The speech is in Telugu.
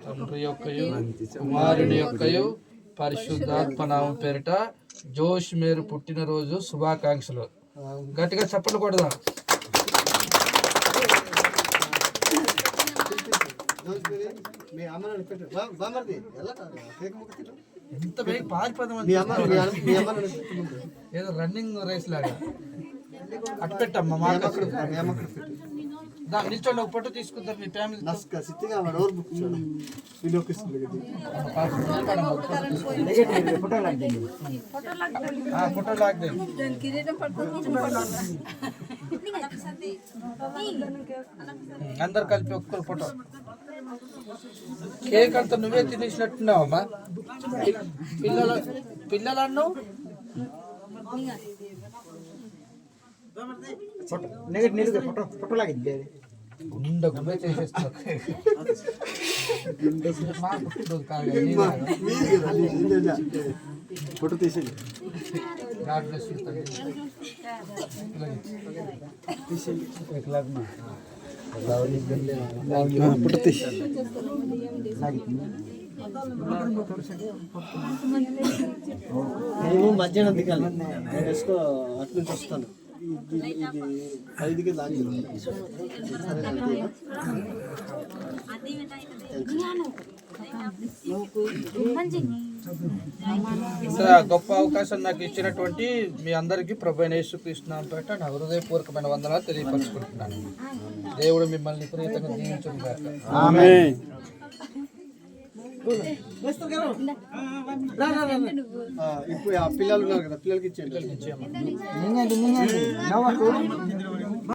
తండ్రి యొక్కయు కుమారుని యొక్కయు పరిశుద్ధాత్మ నామం పేరిట జోష్ మీరు పుట్టినరోజు శుభాకాంక్షలు. గట్టిగా చప్పట్లు కొడదాం. ఎంత బేగ పారిపోదాం ఏదో రన్నింగ్ రేస్ లాగా. అటు పెట్టమ్మా నిల్చోండి, ఒక ఫోటో తీసుకుంటారు మీ ఫ్యామిలీ. ఫోటో లాగదే అందరు కలిపి ఒక్కరు ఫోటో. కేక్ అంతా నువ్వే తినేసినట్టున్నావమ్మా. పిల్లలను గుండె గుండె చేసేస్తావు. ఫోటో తీసేది ఫోటో తీసి నేను మధ్యాహ్నం దిగాలి. వేసుకో అట్లా చూస్తాను. ఇది 5కి లాగి గొప్ప అవకాశం నాకు ఇచ్చినటువంటి మీ అందరికీ ప్రభువైన యేసుక్రీస్తు నామమున పేరిట నా హృదయపూర్వకమైన వందనాలు తెలియపరుచుకుంటున్నాను. దేవుడు మిమ్మల్ని విపరీతంగా దీవించును గాక. ఆమేన్. ఇప్పుడు ఆ పిల్లలు ఉన్నారు కదా, పిల్లలకి ఇచ్చేయండి.